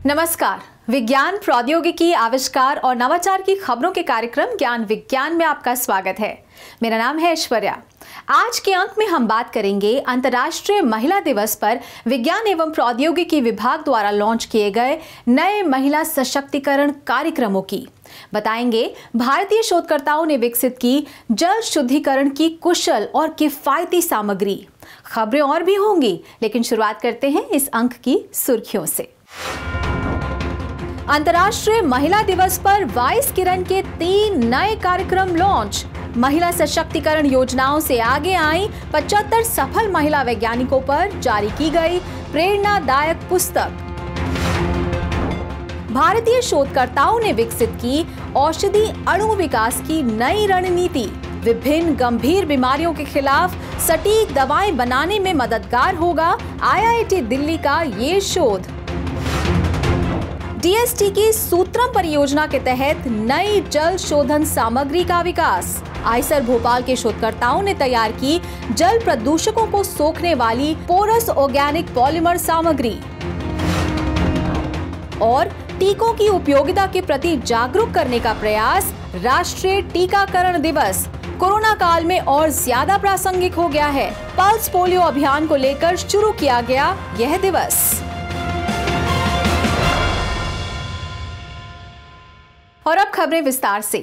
नमस्कार। विज्ञान, प्रौद्योगिकी, आविष्कार और नवाचार की खबरों के कार्यक्रम ज्ञान विज्ञान में आपका स्वागत है। मेरा नाम है ऐश्वर्या। आज के अंक में हम बात करेंगे अंतर्राष्ट्रीय महिला दिवस पर विज्ञान एवं प्रौद्योगिकी विभाग द्वारा लॉन्च किए गए नए महिला सशक्तिकरण कार्यक्रमों की। बताएंगे भारतीय शोधकर्ताओं ने विकसित की जल शुद्धिकरण की कुशल और किफायती सामग्री। खबरें और भी होंगी, लेकिन शुरुआत करते हैं इस अंक की सुर्खियों से। अंतर्राष्ट्रीय महिला दिवस पर वाइस किरण के 3 नए कार्यक्रम लॉन्च। महिला सशक्तिकरण योजनाओं से आगे आई 75 सफल महिला वैज्ञानिकों पर जारी की गई प्रेरणादायक पुस्तक। भारतीय शोधकर्ताओं ने विकसित की औषधि अणु विकास की नई रणनीति। विभिन्न गंभीर बीमारियों के खिलाफ सटीक दवाएं बनाने में मददगार होगा IIT दिल्ली का ये शोध। DST की सूत्रम परियोजना के तहत नई जल शोधन सामग्री का विकास। आइसर भोपाल के शोधकर्ताओं ने तैयार की जल प्रदूषकों को सोखने वाली पोरस ऑर्गेनिक पॉलीमर सामग्री। और टीकों की उपयोगिता के प्रति जागरूक करने का प्रयास। राष्ट्रीय टीकाकरण दिवस कोरोना काल में और ज्यादा प्रासंगिक हो गया है। पल्स पोलियो अभियान को लेकर शुरू किया गया यह दिवस। और अब खबरें विस्तार से।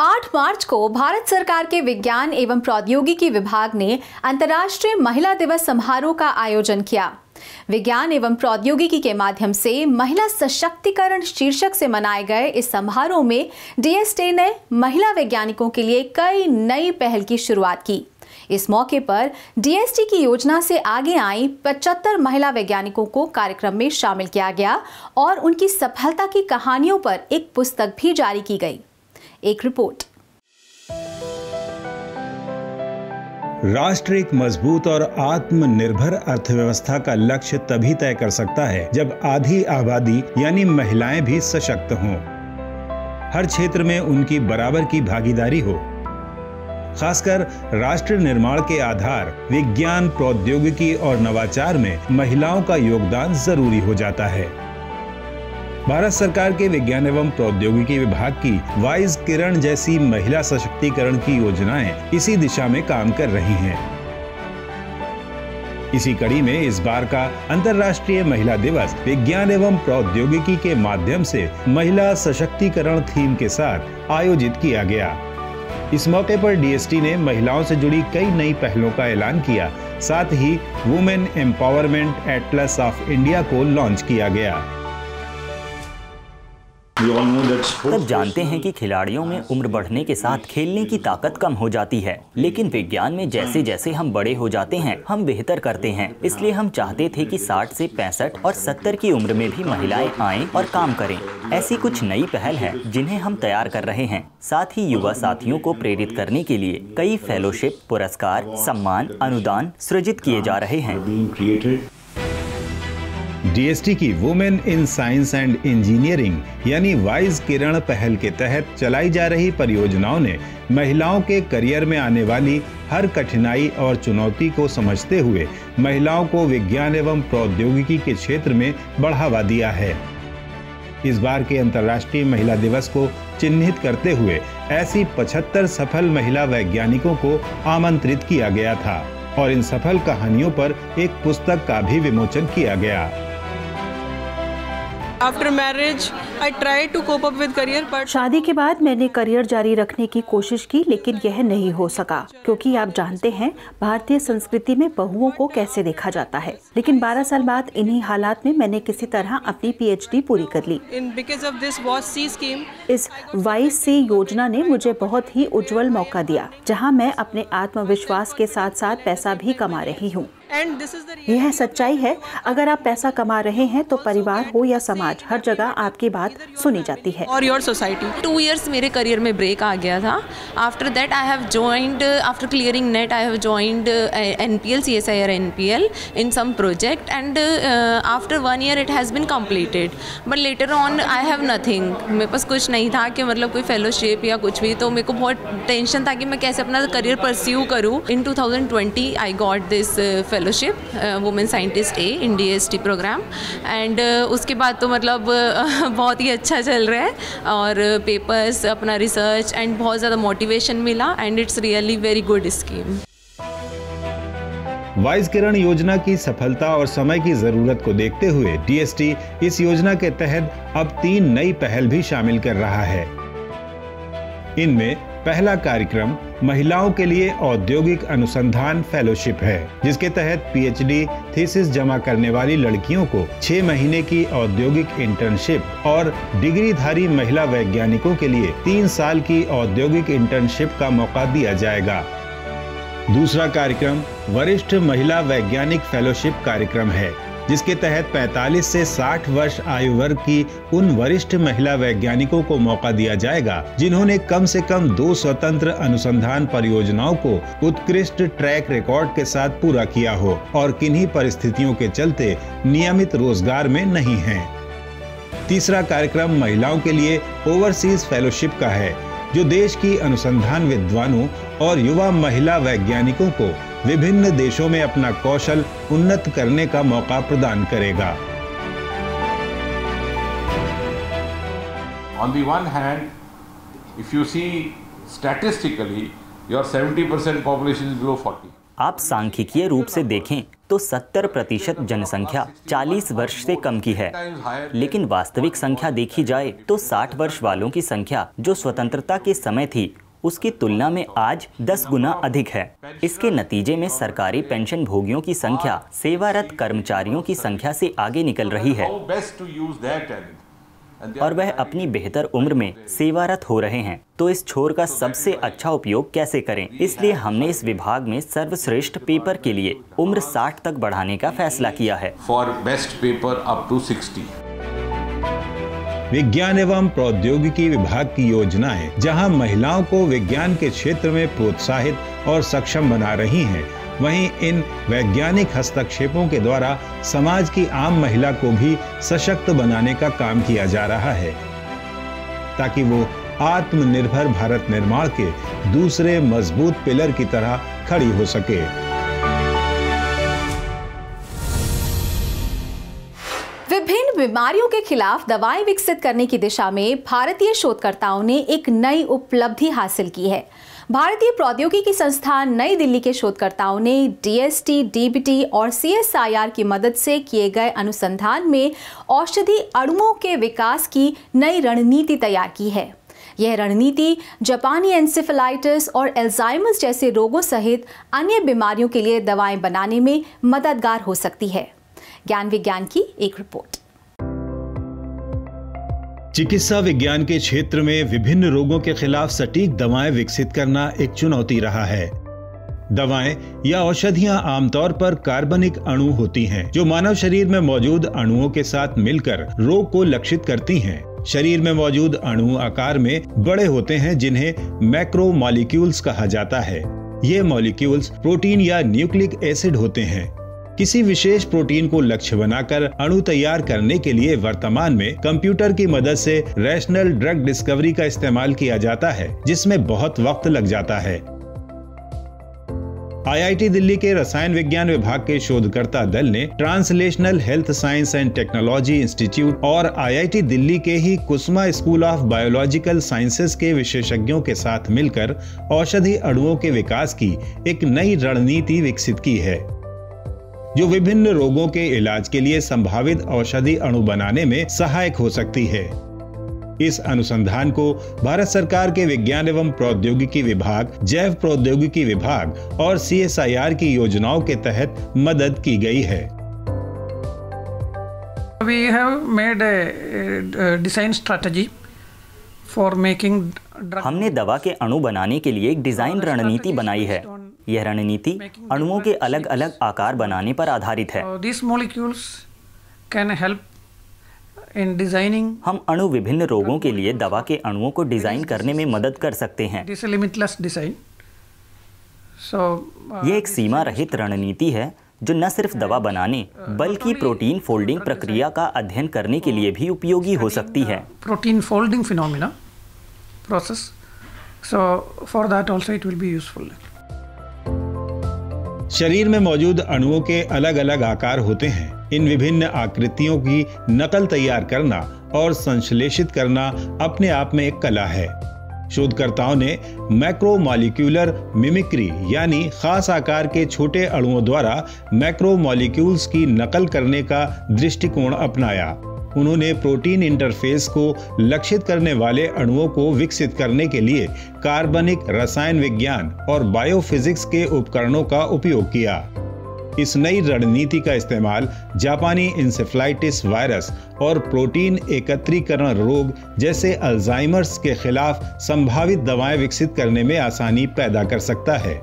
8 मार्च को भारत सरकार के विज्ञान एवं प्रौद्योगिकी विभाग ने अंतर्राष्ट्रीय महिला दिवस समारोह का आयोजन किया। विज्ञान एवं प्रौद्योगिकी के माध्यम से महिला सशक्तिकरण शीर्षक से मनाए गए इस समारोह में DST ने महिला वैज्ञानिकों के लिए कई नई पहल की शुरुआत की। इस मौके पर DST की योजना से आगे आई 75 महिला वैज्ञानिकों को कार्यक्रम में शामिल किया गया और उनकी सफलता की कहानियों पर एक पुस्तक भी जारी की गई। एक रिपोर्ट। राष्ट्र एक मजबूत और आत्मनिर्भर अर्थव्यवस्था का लक्ष्य तभी तय कर सकता है जब आधी आबादी यानी महिलाएं भी सशक्त हों। हर क्षेत्र में उनकी बराबर की भागीदारी हो। खासकर राष्ट्र निर्माण के आधार विज्ञान, प्रौद्योगिकी और नवाचार में महिलाओं का योगदान जरूरी हो जाता है। भारत सरकार के विज्ञान एवं प्रौद्योगिकी विभाग की वाइस किरण जैसी महिला सशक्तिकरण की योजनाएं इसी दिशा में काम कर रही हैं। इसी कड़ी में इस बार का अंतर्राष्ट्रीय महिला दिवस विज्ञान एवं प्रौद्योगिकी के माध्यम से महिला सशक्तिकरण थीम के साथ आयोजित किया गया। इस मौके पर DST ने महिलाओं से जुड़ी कई नई पहलों का ऐलान किया। साथ ही women empowerment atlas of India को लॉन्च किया गया। सब जानते हैं कि खिलाड़ियों में उम्र बढ़ने के साथ खेलने की ताकत कम हो जाती है, लेकिन विज्ञान में जैसे जैसे हम बड़े हो जाते हैं हम बेहतर करते हैं। इसलिए हम चाहते थे कि 60 से 65 और 70 की उम्र में भी महिलाएं आएं और काम करें। ऐसी कुछ नई पहल है जिन्हें हम तैयार कर रहे हैं। साथ ही युवा साथियों को प्रेरित करने के लिए कई फेलोशिप, पुरस्कार, सम्मान, अनुदान सृजित किए जा रहे हैं। DST की women in science and engineering यानी वाइस किरण पहल के तहत चलाई जा रही परियोजनाओं ने महिलाओं के करियर में आने वाली हर कठिनाई और चुनौती को समझते हुए महिलाओं को विज्ञान एवं प्रौद्योगिकी के क्षेत्र में बढ़ावा दिया है। इस बार के अंतर्राष्ट्रीय महिला दिवस को चिन्हित करते हुए ऐसी 75 सफल महिला वैज्ञानिकों को आमंत्रित किया गया था और इन सफल कहानियों पर एक पुस्तक का भी विमोचन किया गया। After marriage, I tried to cope up with career, but शादी के बाद मैंने करियर जारी रखने की कोशिश की, लेकिन यह नहीं हो सका क्योंकि आप जानते हैं भारतीय संस्कृति में बहुओं को कैसे देखा जाता है। लेकिन 12 साल बाद इन्हीं हालात में मैंने किसी तरह अपनी PhD पूरी कर ली। because of this WAS-C scheme, इस वाइस-C योजना ने मुझे बहुत ही उज्जवल मौका दिया, जहां मैं अपने आत्मविश्वास के साथ साथ पैसा भी कमा रही हूं। and this is the यह सच्चाई है। अगर आप पैसा कमा रहे हैं तो परिवार हो या समाज, हर जगह आपकी बात सुनी जाती है। or your society. 2 years मेरे करियर में ब्रेक आ गया था। After that I have joined, after clearing net I have joined NPL, CSIR NPL in some project and after 1 year it has been completed. But later on I have nothing. मेरे पास कुछ नहीं था कि मतलब कोई fellowship या कुछ भी, तो मेरे को बहुत टेंशन था कि मैं कैसे अपना करियर परस्यू करूँ। In 2020 I got this fellowship women scientist a in DST programme and उसके बाद तो मतलब बहुत ही अच्छा चल रहा है और पेपर्स अपना रिसर्च एंड बहुत ज़्यादा मोटिवेशन मिला and it's really very good scheme. वाइस किरण योजना की सफलता और समय की जरूरत को देखते हुए DST इस योजना के तहत अब 3 नई पहल भी शामिल कर रहा है। इनमें पहला कार्यक्रम महिलाओं के लिए औद्योगिक अनुसंधान फेलोशिप है, जिसके तहत PhD थीसिस जमा करने वाली लड़कियों को 6 महीने की औद्योगिक इंटर्नशिप और डिग्रीधारी महिला वैज्ञानिकों के लिए 3 साल की औद्योगिक इंटर्नशिप का मौका दिया जाएगा। दूसरा कार्यक्रम वरिष्ठ महिला वैज्ञानिक फेलोशिप कार्यक्रम है, जिसके तहत 45 से 60 वर्ष आयु वर्ग की उन वरिष्ठ महिला वैज्ञानिकों को मौका दिया जाएगा जिन्होंने कम से कम 2 स्वतंत्र अनुसंधान परियोजनाओं को उत्कृष्ट ट्रैक रिकॉर्ड के साथ पूरा किया हो और किन्हीं परिस्थितियों के चलते नियमित रोजगार में नहीं हैं। तीसरा कार्यक्रम महिलाओं के लिए ओवरसीज फेलोशिप का है, जो देश की अनुसंधान विद्वानों और युवा महिला वैज्ञानिकों को विभिन्न देशों में अपना कौशल उन्नत करने का मौका प्रदान करेगा। On the one hand, if you see statistically, your 70% population is below 40. आप सांख्यिकीय रूप से देखें तो 70% जनसंख्या 40 वर्ष से कम की है, लेकिन वास्तविक संख्या देखी जाए तो 60 वर्ष वालों की संख्या जो स्वतंत्रता के समय थी उसकी तुलना में आज 10 गुना अधिक है। इसके नतीजे में सरकारी पेंशन भोगियों की संख्या सेवारत कर्मचारियों की संख्या से आगे निकल रही है और वह अपनी बेहतर उम्र में सेवारत हो रहे हैं। तो इस छोर का सबसे अच्छा उपयोग कैसे करें, इसलिए हमने इस विभाग में सर्वश्रेष्ठ पेपर के लिए उम्र 60 तक बढ़ाने का फैसला किया है। For best paper up to 60। विज्ञान एवं प्रौद्योगिकी विभाग की योजनाएं जहां महिलाओं को विज्ञान के क्षेत्र में प्रोत्साहित और सक्षम बना रही हैं, वहीं इन वैज्ञानिक हस्तक्षेपों के द्वारा समाज की आम महिला को भी सशक्त बनाने का काम किया जा रहा है, ताकि वो आत्मनिर्भर भारत निर्माण के दूसरे मजबूत पिलर की तरह खड़ी हो सके। विभिन्न बीमारियों के खिलाफ दवाएं विकसित करने की दिशा में भारतीय शोधकर्ताओं ने एक नई उपलब्धि हासिल की है। भारतीय प्रौद्योगिकी संस्थान नई दिल्ली के शोधकर्ताओं ने DST, DBT और CSIR की मदद से किए गए अनुसंधान में औषधि अणुओं के विकास की नई रणनीति तैयार की है। यह रणनीति जापानी एन्सेफेलाइटिस और एल्जाइमर्स जैसे रोगों सहित अन्य बीमारियों के लिए दवाएं बनाने में मददगार हो सकती है। ज्ञान विज्ञान की एक रिपोर्ट। चिकित्सा विज्ञान के क्षेत्र में विभिन्न रोगों के खिलाफ सटीक दवाएं विकसित करना एक चुनौती रहा है। दवाएं या औषधियां आमतौर पर कार्बनिक अणु होती हैं, जो मानव शरीर में मौजूद अणुओं के साथ मिलकर रोग को लक्षित करती हैं। शरीर में मौजूद अणु आकार में बड़े होते हैं, जिन्हें मैक्रोमॉलिक्यूल्स कहा जाता है। ये मॉलिक्यूल्स प्रोटीन या न्यूक्लिक एसिड होते हैं। किसी विशेष प्रोटीन को लक्ष्य बनाकर अणु तैयार करने के लिए वर्तमान में कंप्यूटर की मदद से रैशनल ड्रग डिस्कवरी का इस्तेमाल किया जाता है, जिसमें बहुत वक्त लग जाता है। IIT दिल्ली के रसायन विज्ञान विभाग के शोधकर्ता दल ने translational health science and technology institute और IIT दिल्ली के ही कुसुमा स्कूल ऑफ बायोलॉजिकल साइंसेज के विशेषज्ञों के साथ मिलकर औषधि अणुओं के विकास की एक नई रणनीति विकसित की है, जो विभिन्न रोगों के इलाज के लिए संभावित औषधि अणु बनाने में सहायक हो सकती है। इस अनुसंधान को भारत सरकार के विज्ञान एवं प्रौद्योगिकी विभाग, जैव प्रौद्योगिकी विभाग और CSIR की योजनाओं के तहत मदद की गई है। We have made a design strategy for making drug. हमने दवा के अणु बनाने के लिए एक डिजाइन रणनीति बनाई है। यह रणनीति अणुओं के अलग अलग आकार बनाने पर आधारित है। These molecules can help in designing. हम अणु विभिन्न रोगों के लिए दवा के अणुओं को डिजाइन करने में मदद कर सकते हैं। This is limitless design. So ये एक सीमा रहित रणनीति है जो न सिर्फ दवा बनाने बल्कि प्रोटीन फोल्डिंग प्रक्रिया का अध्ययन करने के लिए भी उपयोगी हो सकती है। Protein folding phenomena process. So for that also it will be useful. शरीर में मौजूद अणुओं के अलग अलग आकार होते हैं। इन विभिन्न आकृतियों की नकल तैयार करना और संश्लेषित करना अपने आप में एक कला है। शोधकर्ताओं ने मैक्रोमॉलिक्यूलर मिमिक्री यानी खास आकार के छोटे अणुओं द्वारा मैक्रोमॉलिक्यूल्स की नकल करने का दृष्टिकोण अपनाया। उन्होंने प्रोटीन इंटरफेस को लक्षित करने वाले अणुओं को विकसित करने के लिए कार्बनिक रसायन विज्ञान और बायोफिजिक्स के उपकरणों का उपयोग किया। इस नई रणनीति का इस्तेमाल जापानी इंसेफ्लाइटिस वायरस और प्रोटीन एकत्रीकरण रोग जैसे अल्जाइमर्स के खिलाफ संभावित दवाएं विकसित करने में आसानी पैदा कर सकता है।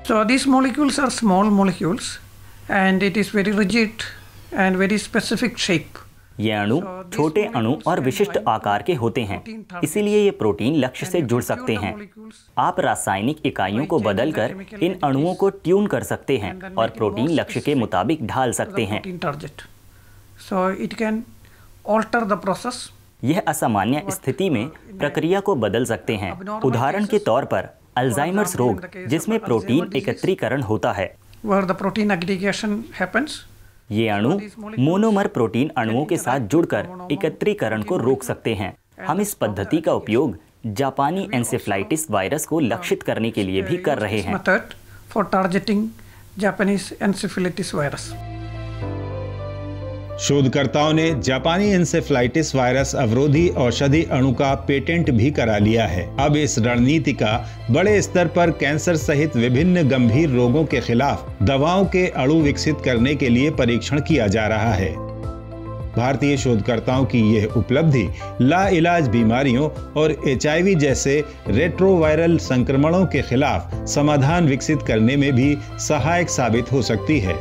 So these molecules are small molecules and it is very rigid and very specific shape. ये अणु छोटे अणु और विशिष्ट आकार के होते हैं, इसीलिए ये प्रोटीन लक्ष्य से जुड़ सकते हैं। आप रासायनिक इकाइयों को बदलकर इन अणुओं को ट्यून कर सकते हैं और प्रोटीन लक्ष्य के मुताबिक ढाल सकते हैं। So it can alter the process. यह असामान्य स्थिति में प्रक्रिया को बदल सकते हैं। उदाहरण के तौर पर अल्जाइमर्स रोग, जिसमें प्रोटीन एकत्रीकरण होता है, where the protein aggregation happens. ये अणु मोनोमर प्रोटीन अणुओं के साथ जुड़कर एकत्रीकरण को रोक सकते हैं। हम इस पद्धति का उपयोग जापानी एन्सेफ्लाइटिस वायरस को लक्षित करने के लिए भी कर रहे हैं। Method for targeting Japanese encephalitis virus. शोधकर्ताओं ने जापानी इंसेफ्लाइटिस वायरस अवरोधी औषधि अणु का पेटेंट भी करा लिया है। अब इस रणनीति का बड़े स्तर पर कैंसर सहित विभिन्न गंभीर रोगों के खिलाफ दवाओं के अणु विकसित करने के लिए परीक्षण किया जा रहा है। भारतीय शोधकर्ताओं की यह उपलब्धि लाइलाज बीमारियों और HIV जैसे रेट्रोवायरल संक्रमणों के खिलाफ समाधान विकसित करने में भी सहायक साबित हो सकती है।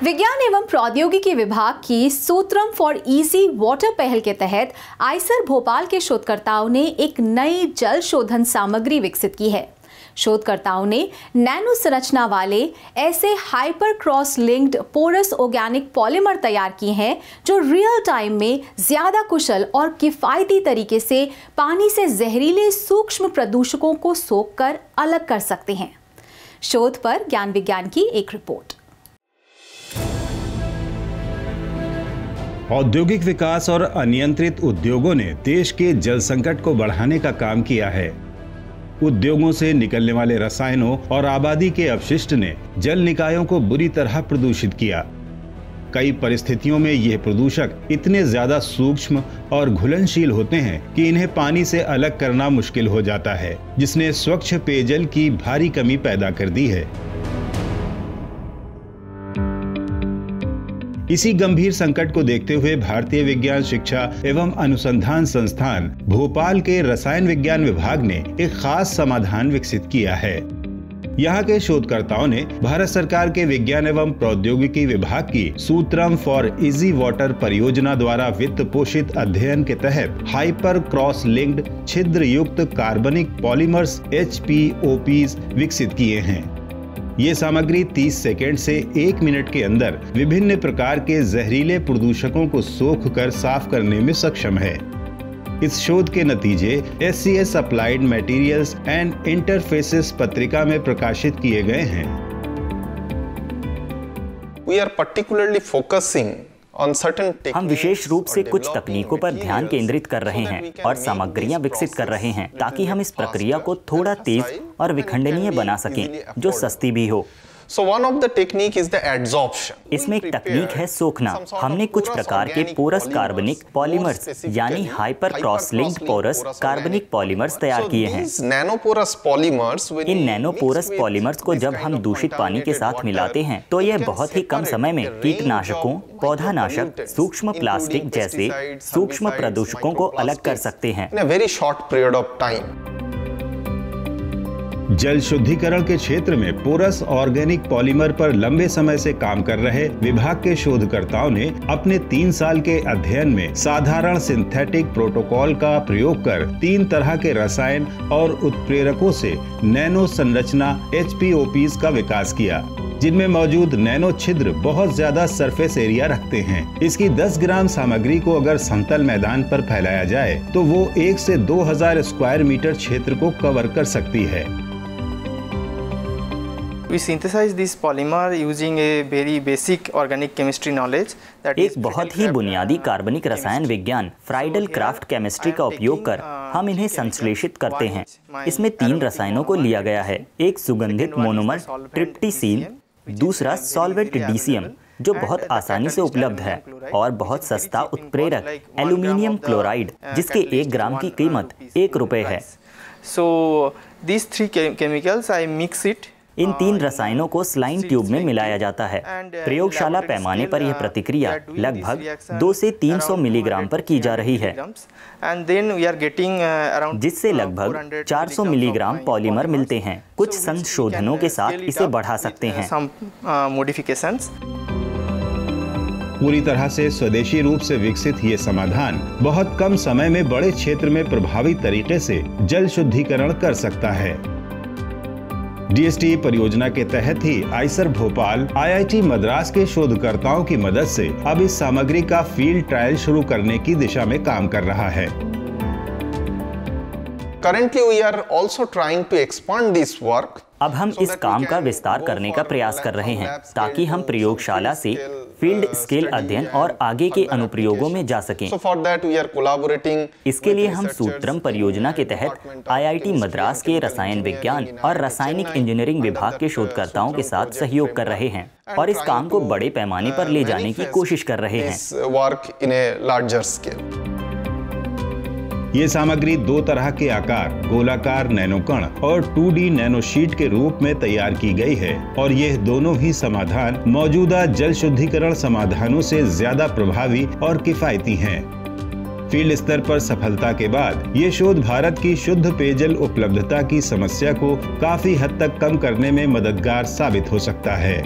विज्ञान एवं प्रौद्योगिकी विभाग की सूत्रम फॉर इजी वाटर पहल के तहत आईसर भोपाल के शोधकर्ताओं ने एक नई जल शोधन सामग्री विकसित की है। शोधकर्ताओं ने नैनो संरचना वाले ऐसे hyper cross linked porous organic polymer तैयार किए हैं जो रियल टाइम में ज्यादा कुशल और किफायती तरीके से पानी से जहरीले सूक्ष्म प्रदूषकों को सोखकर अलग कर सकते हैं। शोध पर ज्ञान विज्ञान की एक रिपोर्ट। औद्योगिक विकास और अनियंत्रित उद्योगों ने देश के जल संकट को बढ़ाने का काम किया है। उद्योगों से निकलने वाले रसायनों और आबादी के अपशिष्ट ने जल निकायों को बुरी तरह प्रदूषित किया। कई परिस्थितियों में ये प्रदूषक इतने ज्यादा सूक्ष्म और घुलनशील होते हैं कि इन्हें पानी से अलग करना मुश्किल हो जाता है, जिसने स्वच्छ पेयजल की भारी कमी पैदा कर दी है। इसी गंभीर संकट को देखते हुए भारतीय विज्ञान शिक्षा एवं अनुसंधान संस्थान भोपाल के रसायन विज्ञान विभाग ने एक खास समाधान विकसित किया है। यहाँ के शोधकर्ताओं ने भारत सरकार के विज्ञान एवं प्रौद्योगिकी विभाग की सूत्रम फॉर इजी वाटर परियोजना द्वारा वित्त पोषित अध्ययन के तहत हाइपर क्रॉस लिंक्ड छिद्र युक्त कार्बनिक पॉलीमर्स HPOPs विकसित किए हैं। ये सामग्री 30 सेकेंड से 1 मिनट के अंदर विभिन्न प्रकार के जहरीले प्रदूषकों को सोख कर साफ करने में सक्षम है। इस शोध के नतीजे SCS applied materials and interfaces पत्रिका में प्रकाशित किए गए हैं। We are particularly focusing हम विशेष रूप से कुछ तकनीकों पर ध्यान केंद्रित कर रहे हैं और सामग्रियां विकसित कर रहे हैं ताकि हम इस प्रक्रिया को थोड़ा तेज और विखंडनीय बना सकें जो सस्ती भी हो। So one of the technique is the adsorption. इसमें एक तकनीक है सोखना। हमने कुछ प्रकार के पोरस कार्बनिक पॉलीमर्स यानी हाइपर क्रॉस लिंक्ड पोरस कार्बनिक पॉलीमर्स तैयार किए हैं। इन नैनोपोरस पॉलीमर्स को जब हम दूषित पानी के साथ मिलाते हैं तो यह बहुत ही कम समय में कीटनाशकों, पौधानाशक, सूक्ष्म प्लास्टिक जैसे सूक्ष्म प्रदूषकों को अलग कर सकते हैं। In a very short period of time. जल शुद्धिकरण के क्षेत्र में पोरस ऑर्गेनिक पॉलीमर पर लंबे समय से काम कर रहे विभाग के शोधकर्ताओं ने अपने 3 साल के अध्ययन में साधारण सिंथेटिक प्रोटोकॉल का प्रयोग कर 3 तरह के रसायन और उत्प्रेरकों से नैनो संरचना HPOPs का विकास किया। जिनमें मौजूद नैनो छिद्र बहुत ज्यादा सरफेस एरिया रखते हैं। इसकी 10 ग्राम सामग्री को अगर समतल मैदान पर फैलाया जाए तो वो 1 से 2000 स्क्वायर मीटर क्षेत्र को कवर कर सकती है। We synthesize this polymer using a very basic organic chemistry knowledge that एक बहुत ही बुनियादी कार्बनिक रसायन विज्ञान फ्राइडल क्राफ्ट केमिस्ट्री का उपयोग कर हम इन्हें संश्लेषित करते हैं। इसमें 3 रसायनों को लिया गया है, एक सुगंधित मोनोमर ट्रिप्टिसिन, दूसरा सॉल्वेंट डीसीएम जो बहुत आसानी से उपलब्ध है, और बहुत सस्ता उत्प्रेरक एल्यूमिनियम क्लोराइड जिसके 1 ग्राम की कीमत 1 रुपये है। So these 3 chemicals I mix it. इन 3 रसायनों को स्लाइन ट्यूब में मिलाया जाता है। प्रयोगशाला पैमाने पर यह प्रतिक्रिया लगभग 200 से 300 मिलीग्राम पर की जा रही है, जिससे लगभग 400 मिलीग्राम पॉलीमर मिलते हैं। कुछ संशोधनों के साथ इसे बढ़ा सकते हैं। पूरी तरह से स्वदेशी रूप से विकसित ये समाधान बहुत कम समय में बड़े क्षेत्र में प्रभावी तरीके से जल शुद्धिकरण कर सकता है। डीएसटी परियोजना के तहत ही आइसर भोपाल आईआईटी मद्रास के शोधकर्ताओं की मदद से अब इस सामग्री का फील्ड ट्रायल शुरू करने की दिशा में काम कर रहा है। Currently we are also trying to expand this work. अब हम इस काम का विस्तार करने का प्रयास कर रहे हैं ताकि हम प्रयोगशाला से फील्ड स्केल अध्ययन और आगे के अनुप्रयोगों में जा सकें। इसके लिए हम सूत्रम परियोजना के तहत आईआईटी मद्रास के रसायन विज्ञान और रासायनिक इंजीनियरिंग विभाग के शोधकर्ताओं के साथ सहयोग कर रहे हैं और इस काम को बड़े पैमाने पर ले जाने की कोशिश कर रहे हैं। ये सामग्री 2 तरह के आकार, गोलाकार नैनोकण और 2D नैनोशीट के रूप में तैयार की गई है और ये दोनों ही समाधान मौजूदा जल शुद्धिकरण समाधानों से ज्यादा प्रभावी और किफायती हैं। फील्ड स्तर पर सफलता के बाद ये शोध भारत की शुद्ध पेयजल उपलब्धता की समस्या को काफी हद तक कम करने में मददगार साबित हो सकता है।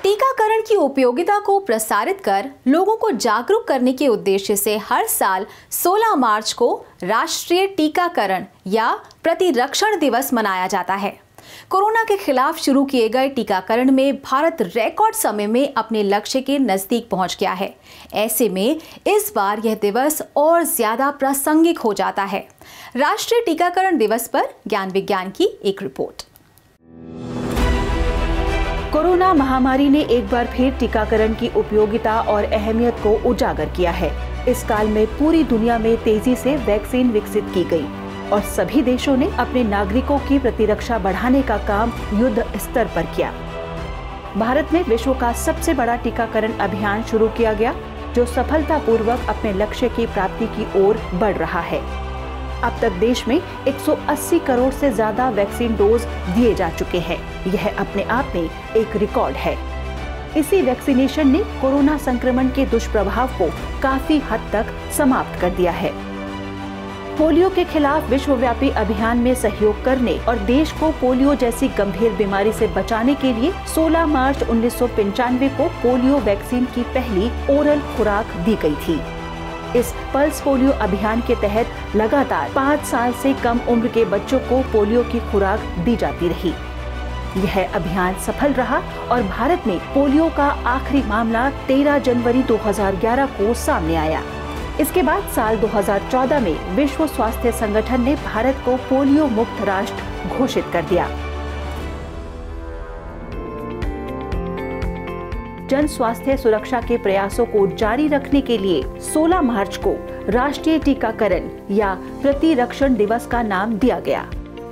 टीकाकरण की उपयोगिता को प्रसारित कर लोगों को जागरूक करने के उद्देश्य से हर साल 16 मार्च को राष्ट्रीय टीकाकरण या प्रतिरक्षण दिवस मनाया जाता है। कोरोना के खिलाफ शुरू किए गए टीकाकरण में भारत रिकॉर्ड समय में अपने लक्ष्य के नजदीक पहुंच गया है। ऐसे में इस बार यह दिवस और ज्यादा प्रासंगिक हो जाता है। राष्ट्रीय टीकाकरण दिवस पर ज्ञान विज्ञान की एक रिपोर्ट। कोरोना महामारी ने एक बार फिर टीकाकरण की उपयोगिता और अहमियत को उजागर किया है। इस काल में पूरी दुनिया में तेजी से वैक्सीन विकसित की गई और सभी देशों ने अपने नागरिकों की प्रतिरक्षा बढ़ाने का काम युद्ध स्तर पर किया। भारत में विश्व का सबसे बड़ा टीकाकरण अभियान शुरू किया गया, जो सफलतापूर्वक अपने लक्ष्य की प्राप्ति की ओर बढ़ रहा है। अब तक देश में 180 करोड़ से ज्यादा वैक्सीन डोज दिए जा चुके हैं। यह अपने आप में एक रिकॉर्ड है। इसी वैक्सीनेशन ने कोरोना संक्रमण के दुष्प्रभाव को काफी हद तक समाप्त कर दिया है। पोलियो के खिलाफ विश्वव्यापी अभियान में सहयोग करने और देश को पोलियो जैसी गंभीर बीमारी से बचाने के लिए 16 मार्च 1995 को पोलियो वैक्सीन की पहली ओरल खुराक दी गई थी। इस पल्स पोलियो अभियान के तहत लगातार 5 साल से कम उम्र के बच्चों को पोलियो की खुराक दी जाती रही। यह अभियान सफल रहा और भारत में पोलियो का आखिरी मामला 13 जनवरी 2011 को सामने आया। इसके बाद साल 2014 में विश्व स्वास्थ्य संगठन ने भारत को पोलियो मुक्त राष्ट्र घोषित कर दिया। जन स्वास्थ्य सुरक्षा के प्रयासों को जारी रखने के लिए 16 मार्च को राष्ट्रीय टीकाकरण या प्रतिरक्षण दिवस का नाम दिया गया।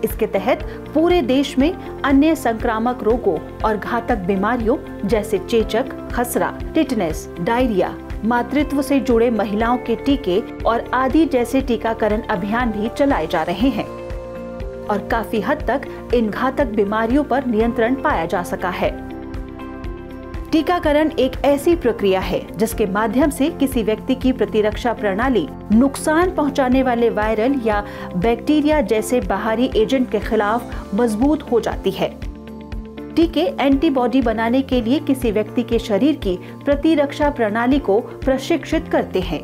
इसके तहत पूरे देश में अन्य संक्रामक रोगों और घातक बीमारियों जैसे चेचक, खसरा, टिटनेस, डायरिया, मातृत्व से जुड़े महिलाओं के टीके और आदि जैसे टीकाकरण अभियान भी चलाए जा रहे हैं और काफी हद तक इन घातक बीमारियों पर नियंत्रण पाया जा सका है। टीकाकरण एक ऐसी प्रक्रिया है जिसके माध्यम से किसी व्यक्ति की प्रतिरक्षा प्रणाली नुकसान पहुंचाने वाले वायरल या बैक्टीरिया जैसे बाहरी एजेंट के खिलाफ मजबूत हो जाती है। टीके एंटीबॉडी बनाने के लिए किसी व्यक्ति के शरीर की प्रतिरक्षा प्रणाली को प्रशिक्षित करते हैं।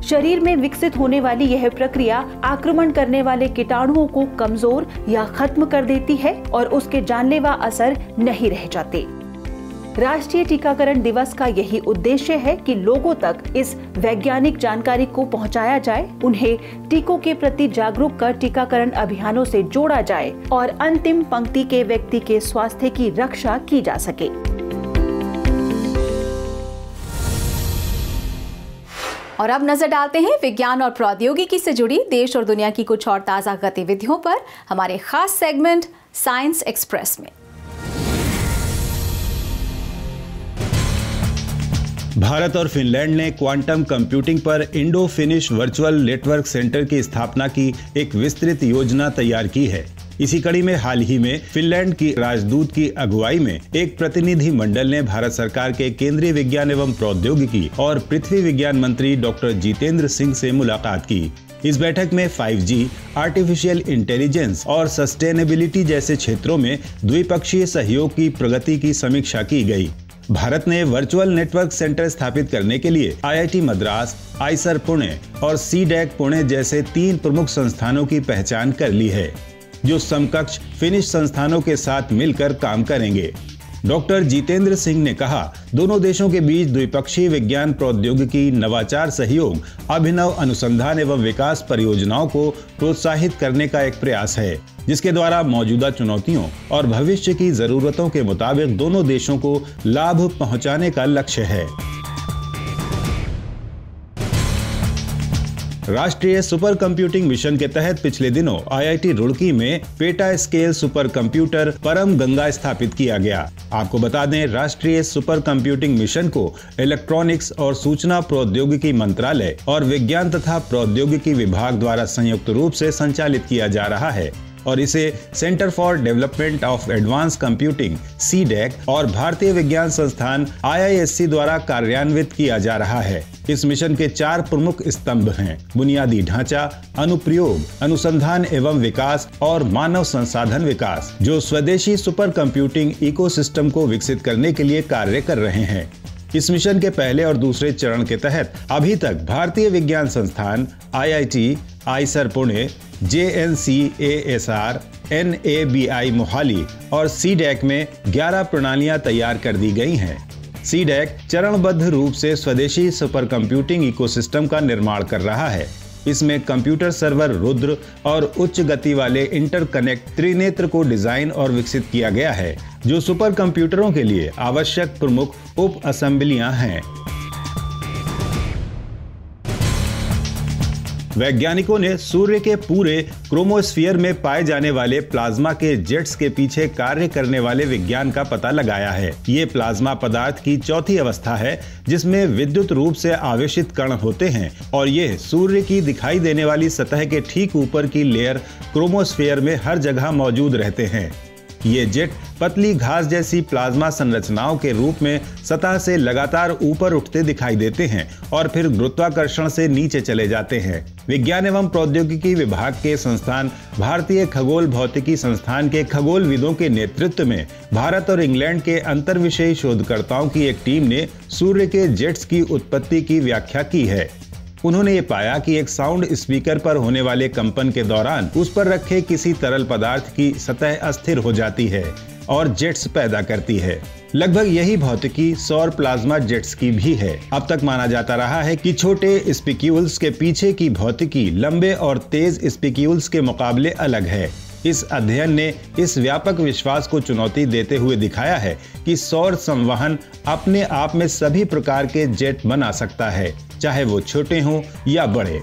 शरीर में विकसित होने वाली यह प्रक्रिया आक्रमण करने वाले कीटाणुओं को कमजोर या खत्म कर देती है और उसके जानलेवा असर नहीं रह जाते। राष्ट्रीय टीकाकरण दिवस का यही उद्देश्य है कि लोगों तक इस वैज्ञानिक जानकारी को पहुंचाया जाए, उन्हें टीकों के प्रति जागरूक कर टीकाकरण अभियानों से जोड़ा जाए और अंतिम पंक्ति के व्यक्ति के स्वास्थ्य की रक्षा की जा सके। और अब नजर डालते हैं विज्ञान और प्रौद्योगिकी से जुड़ी देश और दुनिया की कुछ और ताजा गतिविधियों पर हमारे खास सेगमेंट साइंस एक्सप्रेस में। भारत और फिनलैंड ने क्वांटम कंप्यूटिंग पर Indo finish virtual network centre की स्थापना की एक विस्तृत योजना तैयार की है। इसी कड़ी में हाल ही में फिनलैंड की राजदूत की अगुवाई में एक प्रतिनिधि मंडल ने भारत सरकार के केंद्रीय विज्ञान एवं प्रौद्योगिकी और पृथ्वी विज्ञान मंत्री डॉक्टर जितेंद्र सिंह से मुलाकात की। इस बैठक में 5G, आर्टिफिशियल इंटेलिजेंस और सस्टेनेबिलिटी जैसे क्षेत्रों में द्विपक्षीय सहयोग की प्रगति की समीक्षा की गई। भारत ने वर्चुअल नेटवर्क सेंटर स्थापित करने के लिए IIT मद्रास, आइसर पुणे और CDAC पुणे जैसे 3 प्रमुख संस्थानों की पहचान कर ली है, जो समकक्ष फिनिश संस्थानों के साथ मिलकर काम करेंगे। डॉक्टर जितेंद्र सिंह ने कहा, दोनों देशों के बीच द्विपक्षीय विज्ञान प्रौद्योगिकी नवाचार सहयोग अभिनव अनुसंधान एवं विकास परियोजनाओं को प्रोत्साहित करने का एक प्रयास है, जिसके द्वारा मौजूदा चुनौतियों और भविष्य की जरूरतों के मुताबिक दोनों देशों को लाभ पहुंचाने का लक्ष्य है। राष्ट्रीय सुपर कंप्यूटिंग मिशन के तहत पिछले दिनों IIT रुड़की में पेटा स्केल सुपर कंप्यूटर परम गंगा स्थापित किया गया। आपको बता दें, राष्ट्रीय सुपर कंप्यूटिंग मिशन को इलेक्ट्रॉनिक्स और सूचना प्रौद्योगिकी मंत्रालय और विज्ञान तथा प्रौद्योगिकी विभाग द्वारा संयुक्त रूप से संचालित किया जा रहा है और इसे centre for development of advance computing CDAC और भारतीय विज्ञान संस्थान IISc द्वारा कार्यान्वित किया जा रहा है। इस मिशन के 4 प्रमुख स्तंभ हैं: बुनियादी ढांचा, अनुप्रयोग, अनुसंधान एवं विकास और मानव संसाधन विकास, जो स्वदेशी सुपर कंप्यूटिंग इकोसिस्टम को विकसित करने के लिए कार्य कर रहे हैं। इस मिशन के पहले और दूसरे चरण के तहत अभी तक भारतीय विज्ञान संस्थान IIT, Eicher Pune, JNCASR, NABI Mohali और CDAC में 11 प्रणालियां तैयार कर दी गई हैं। CDAC चरणबद्ध रूप से स्वदेशी सुपर कंप्यूटिंग इकोसिस्टम का निर्माण कर रहा है। इसमें कंप्यूटर सर्वर रुद्र और उच्च गति वाले इंटरकनेक्ट त्रिनेत्र को डिजाइन और विकसित किया गया है, जो सुपर कंप्यूटरों के लिए आवश्यक प्रमुख उप असेंबलियां हैं। वैज्ञानिकों ने सूर्य के पूरे क्रोमोस्फीयर में पाए जाने वाले प्लाज्मा के जेट्स के पीछे कार्य करने वाले विज्ञान का पता लगाया है। ये प्लाज्मा पदार्थ की चौथी अवस्था है, जिसमें विद्युत रूप से आवेशित कण होते हैं और ये सूर्य की दिखाई देने वाली सतह के ठीक ऊपर की लेयर क्रोमोस्फीयर में हर जगह मौजूद रहते हैं। ये जेट पतली घास जैसी प्लाज्मा संरचनाओं के रूप में सतह से लगातार ऊपर उठते दिखाई देते हैं और फिर गुरुत्वाकर्षण से नीचे चले जाते हैं। विज्ञान एवं प्रौद्योगिकी विभाग के संस्थान भारतीय खगोल भौतिकी संस्थान के खगोलविदों के नेतृत्व में भारत और इंग्लैंड के अंतर्विषयी शोधकर्ताओं की एक टीम ने सूर्य के जेट्स की उत्पत्ति की व्याख्या की है। उन्होंने ये पाया कि एक साउंड स्पीकर पर होने वाले कंपन के दौरान उस पर रखे किसी तरल पदार्थ की सतह अस्थिर हो जाती है और जेट्स पैदा करती है। लगभग यही भौतिकी सौर प्लाज्मा जेट्स की भी है। अब तक माना जाता रहा है कि छोटे स्पिक्यूल्स के पीछे की भौतिकी लंबे और तेज स्पिक्यूल्स के मुकाबले अलग है। इस अध्ययन ने इस व्यापक विश्वास को चुनौती देते हुए दिखाया है कि सौर संवहन अपने आप में सभी प्रकार के जेट बना सकता है, चाहे वो छोटे हों या बड़े।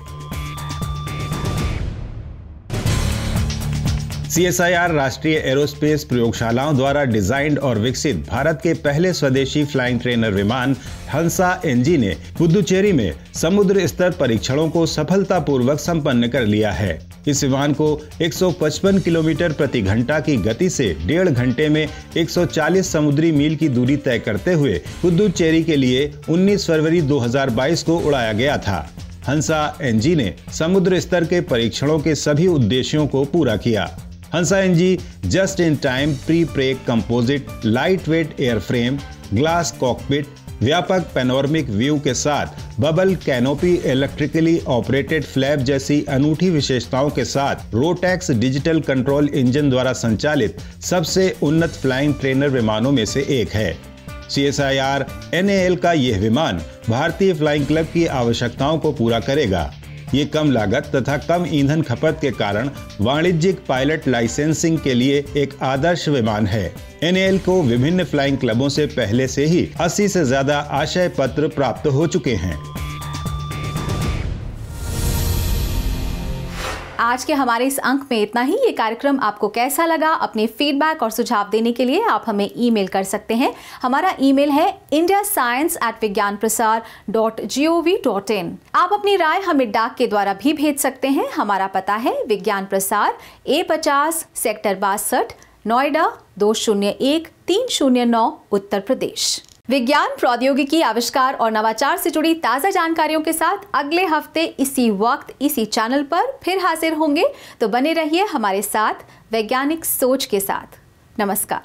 CSIR राष्ट्रीय एरोस्पेस प्रयोगशालाओं द्वारा डिजाइंड और विकसित भारत के पहले स्वदेशी फ्लाइंग ट्रेनर विमान हंसा NG ने पुदुचेरी में समुद्र स्तर परीक्षणों को सफलतापूर्वक संपन्न कर लिया है। इस विमान को 155 किलोमीटर प्रति घंटा की गति से 1.5 घंटे में 140 समुद्री मील की दूरी तय करते हुए पुदुचेरी के लिए 19 फरवरी 2022 को उड़ाया गया था। हंसा NG ने समुद्र स्तर के परीक्षणों के सभी उद्देश्यों को पूरा किया। Hansa NG just in time prepreg composite light weight airframe, glass cockpit, व्यापक पैनोरमिक व्यू के साथ bubble canopy, electrically operated flap जैसी अनूठी विशेषताओं के साथ रोटैक्स डिजिटल कंट्रोल इंजन द्वारा संचालित सबसे उन्नत फ्लाइंग ट्रेनर विमानों में से एक है। CSIR NAL का यह विमान भारतीय फ्लाइंग क्लब की आवश्यकताओं को पूरा करेगा। ये कम लागत तथा कम ईंधन खपत के कारण वाणिज्यिक पायलट लाइसेंसिंग के लिए एक आदर्श विमान है। NAL को विभिन्न फ्लाइंग क्लबों से पहले से ही 80 से ज्यादा आशय पत्र प्राप्त हो चुके हैं। आज के हमारे इस अंक में इतना ही। ये कार्यक्रम आपको कैसा लगा, अपने फीडबैक और सुझाव देने के लिए आप हमें ईमेल कर सकते हैं। हमारा ईमेल है indiascience@vigyanprasar.gov.in। आप अपनी राय हमें डाक के द्वारा भी भेज सकते हैं। हमारा पता है विज्ञान प्रसार, A50 सेक्टर 62, नोएडा 201309, उत्तर प्रदेश। विज्ञान, प्रौद्योगिकी, आविष्कार और नवाचार से जुड़ी ताज़ा जानकारियों के साथ अगले हफ्ते इसी वक्त इसी चैनल पर फिर हाजिर होंगे। तो बने रहिए हमारे साथ वैज्ञानिक सोच के साथ। नमस्कार।